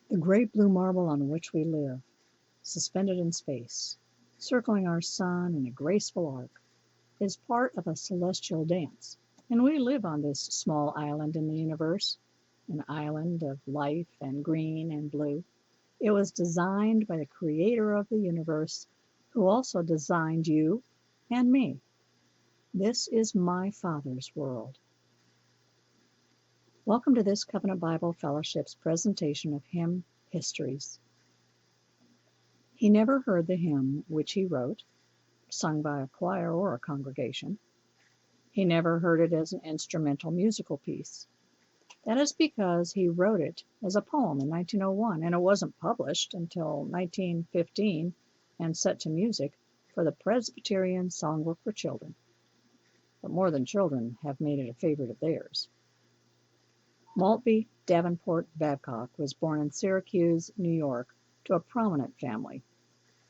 The great blue marble on which we live, suspended in space, circling our sun in a graceful arc, is part of a celestial dance, and we live on this small island in the universe, an island of life and green and blue. It was designed by the creator of the universe, who also designed you and me. This is my Father's world. Welcome to this Covenant Bible Fellowship's presentation of hymn histories. He never heard the hymn which he wrote, sung by a choir or a congregation. He never heard it as an instrumental musical piece. That is because he wrote it as a poem in 1901, and it wasn't published until 1915 and set to music for the Presbyterian Songbook for Children. But more than children have made it a favorite of theirs. Maltby Davenport Babcock was born in Syracuse, New York, to a prominent family.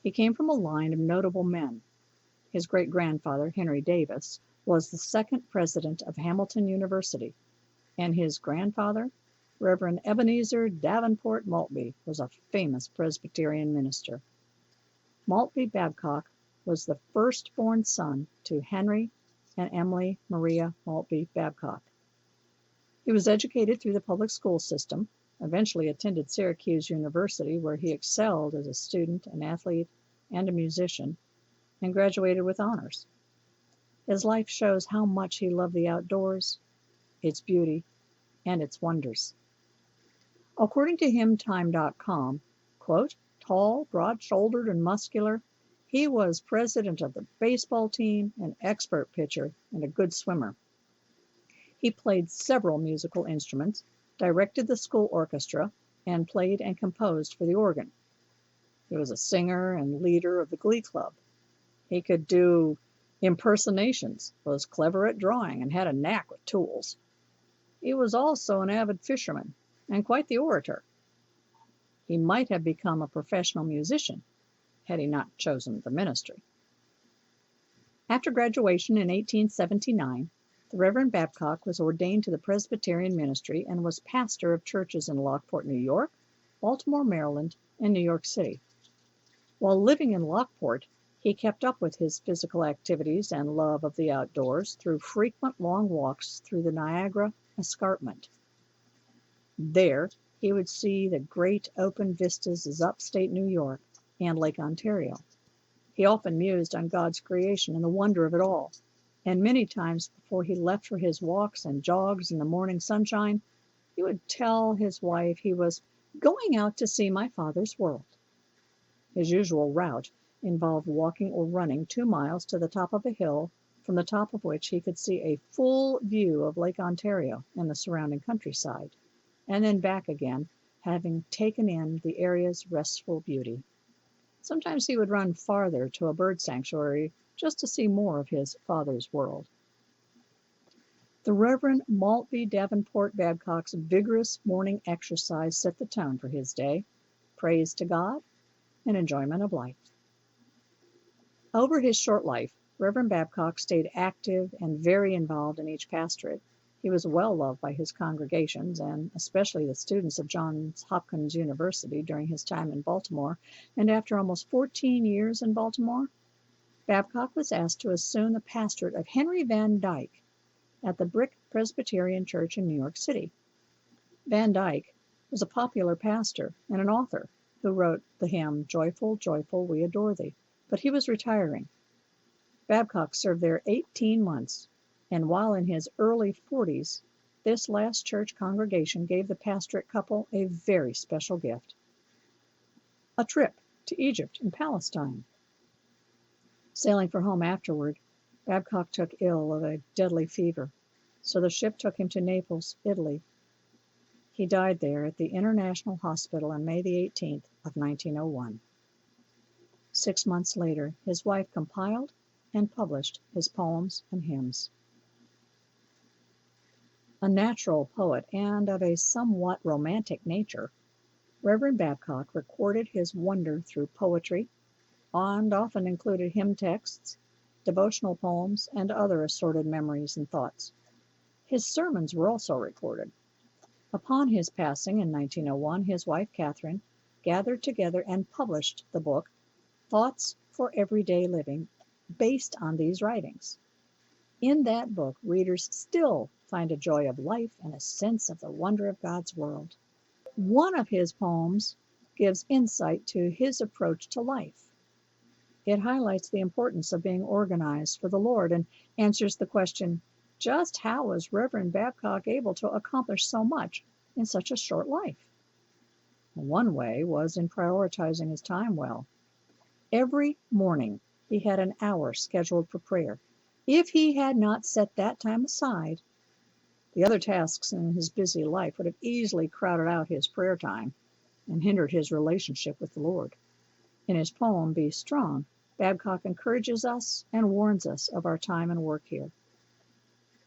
He came from a line of notable men. His great-grandfather, Henry Davis, was the second president of Hamilton University, and his grandfather, Reverend Ebenezer Davenport Maltby, was a famous Presbyterian minister. Maltby Babcock was the firstborn son to Henry and Emily Maria Maltby Babcock. He was educated through the public school system, eventually attended Syracuse University, where he excelled as a student, an athlete, and a musician, and graduated with honors. His life shows how much he loved the outdoors, its beauty, and its wonders. According to hymntime.com, quote, tall, broad-shouldered, and muscular, he was president of the baseball team, an expert pitcher, and a good swimmer. He played several musical instruments, directed the school orchestra, and played and composed for the organ. He was a singer and leader of the glee club. He could do impersonations, was clever at drawing, and had a knack with tools. He was also an avid fisherman and quite the orator. He might have become a professional musician had he not chosen the ministry. After graduation in 1879, the Reverend Babcock was ordained to the Presbyterian ministry and was pastor of churches in Lockport, New York, Baltimore, Maryland, and New York City. While living in Lockport, he kept up with his physical activities and love of the outdoors through frequent long walks through the Niagara Escarpment. There, he would see the great open vistas of upstate New York and Lake Ontario. He often mused on God's creation and the wonder of it all, and many times before he left for his walks and jogs in the morning sunshine, he would tell his wife he was going out to see my Father's world. His usual route involved walking or running 2 miles to the top of a hill, from the top of which he could see a full view of Lake Ontario and the surrounding countryside, and then back again, having taken in the area's restful beauty. Sometimes he would run farther to a bird sanctuary just to see more of his Father's world. The Reverend Maltby Davenport Babcock's vigorous morning exercise set the tone for his day, praise to God, and enjoyment of life. Over his short life, Reverend Babcock stayed active and very involved in each pastorate. He was well loved by his congregations, and especially the students of Johns Hopkins University during his time in Baltimore, and after almost 14 years in Baltimore, Babcock was asked to assume the pastorate of Henry Van Dyke at the Brick Presbyterian Church in New York City. Van Dyke was a popular pastor and an author who wrote the hymn, Joyful, Joyful, We Adore Thee, but he was retiring. Babcock served there 18 months, and while in his early 40s, this last church congregation gave the pastorate couple a very special gift: a trip to Egypt and Palestine. Sailing for home afterward, Babcock took ill of a deadly fever, so the ship took him to Naples, Italy. He died there at the International Hospital on May the 18th of 1901. 6 months later, his wife compiled and published his poems and hymns. A natural poet and of a somewhat romantic nature, Reverend Babcock recorded his wonder through poetry, and often included hymn texts, devotional poems, and other assorted memories and thoughts. His sermons were also recorded. Upon his passing in 1901, his wife Catherine gathered together and published the book Thoughts for Everyday Living, based on these writings. In that book, readers still find a joy of life and a sense of the wonder of God's world. One of his poems gives insight to his approach to life. It highlights the importance of being organized for the Lord and answers the question, just how was Reverend Babcock able to accomplish so much in such a short life? One way was in prioritizing his time well. Every morning he had an hour scheduled for prayer. If he had not set that time aside, the other tasks in his busy life would have easily crowded out his prayer time and hindered his relationship with the Lord. In his poem, Be Strong, Babcock encourages us and warns us of our time and work here.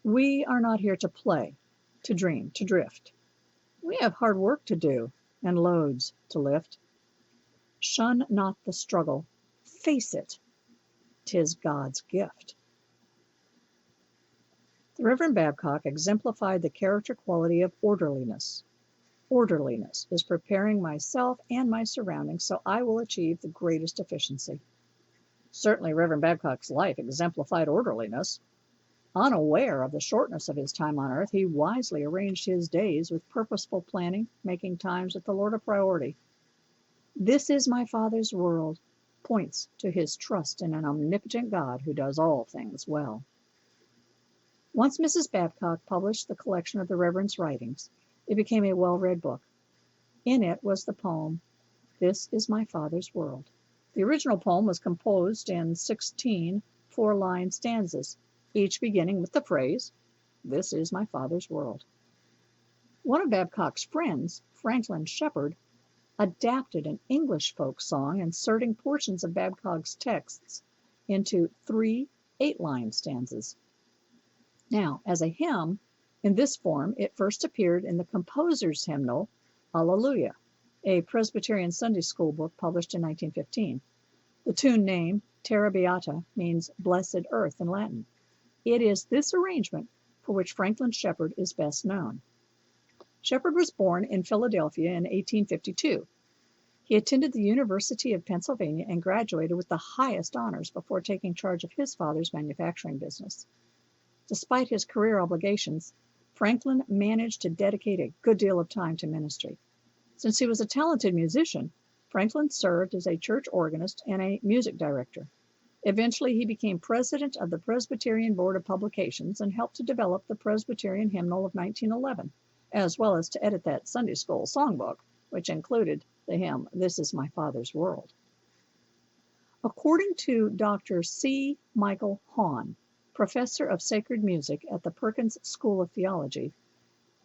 We are not here to play, to dream, to drift. We have hard work to do and loads to lift. Shun not the struggle, face it, 'tis God's gift. The Reverend Babcock exemplified the character quality of orderliness. Orderliness is preparing myself and my surroundings so I will achieve the greatest efficiency. Certainly, Reverend Babcock's life exemplified orderliness. Unaware of the shortness of his time on earth, he wisely arranged his days with purposeful planning, making times with the Lord a priority. This is my Father's world points to his trust in an omnipotent God who does all things well. Once Mrs. Babcock published the collection of the Reverend's writings, it became a well-read book. In it was the poem, This is my Father's World. The original poem was composed in 16 four-line stanzas, each beginning with the phrase, This is my Father's world. One of Babcock's friends, Franklin Sheppard, adapted an English folk song inserting portions of Babcock's texts into 3 8-line stanzas. Now, as a hymn, in this form, it first appeared in the composer's hymnal, Alleluia, a Presbyterian Sunday school book published in 1915. The tune name, Terra Beata, means blessed earth in Latin. It is this arrangement for which Franklin Sheppard is best known. Sheppard was born in Philadelphia in 1852. He attended the University of Pennsylvania and graduated with the highest honors before taking charge of his father's manufacturing business. Despite his career obligations, Franklin managed to dedicate a good deal of time to ministry. Since he was a talented musician, Franklin served as a church organist and a music director. Eventually, he became president of the Presbyterian Board of Publications and helped to develop the Presbyterian Hymnal of 1911, as well as to edit that Sunday school songbook, which included the hymn, This is my Father's World. According to Dr. C. Michael Hahn, professor of sacred music at the Perkins School of Theology,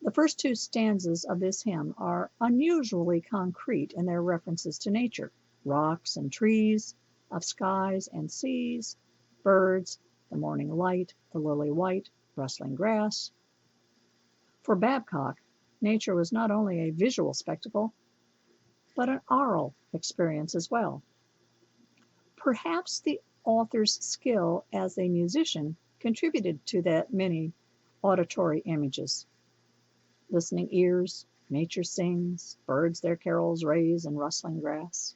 the first 2 stanzas of this hymn are unusually concrete in their references to nature, rocks and trees, of skies and seas, birds, the morning light, the lily white, rustling grass. For Babcock, nature was not only a visual spectacle, but an aural experience as well. Perhaps the author's skill as a musician contributed to that many auditory images. Listening ears, nature sings, birds their carols raise in rustling grass.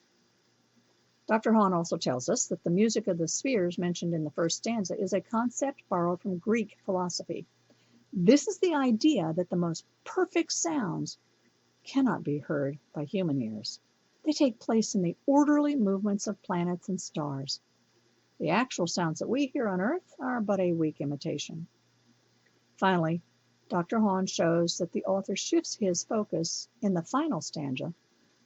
Dr. Hahn also tells us that the music of the spheres mentioned in the first stanza is a concept borrowed from Greek philosophy. This is the idea that the most perfect sounds cannot be heard by human ears. They take place in the orderly movements of planets and stars. The actual sounds that we hear on Earth are but a weak imitation. Finally, Dr. Hahn shows that the author shifts his focus in the final stanza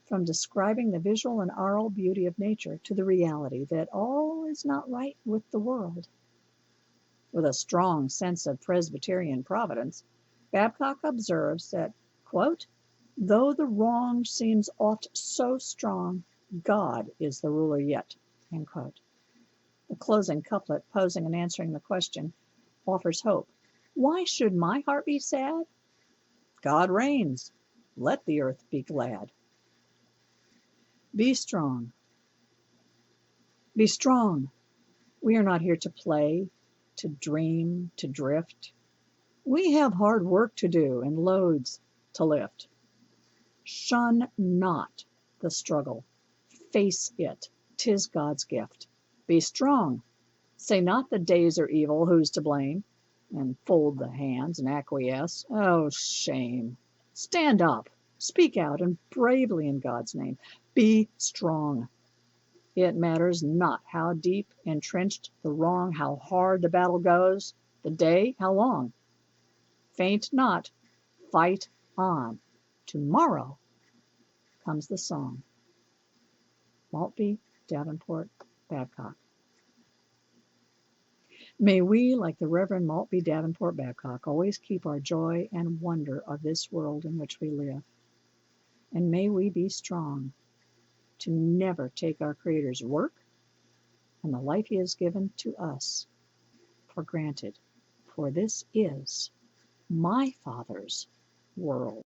from describing the visual and aural beauty of nature to the reality that all is not right with the world. With a strong sense of Presbyterian providence, Babcock observes that, quote, though the wrong seems oft so strong, God is the ruler yet, end quote. The closing couplet, posing and answering the question, offers hope. Why should my heart be sad? God reigns. Let the earth be glad. Be strong. Be strong. We are not here to play, to dream, to drift. We have hard work to do and loads to lift. Shun not the struggle. Face it. 'Tis God's gift. Be strong. Say not the days are evil, who's to blame? And fold the hands and acquiesce. Oh, shame. Stand up. Speak out, and bravely in God's name. Be strong. It matters not how deep entrenched the wrong, how hard the battle goes, the day, how long. Faint not. Fight on. Tomorrow comes the song. Maltby, Davenport, Babcock. May we, like the Reverend Maltby Davenport Babcock, always keep our joy and wonder of this world in which we live. And may we be strong to never take our Creator's work and the life He has given to us for granted. For this is my Father's world.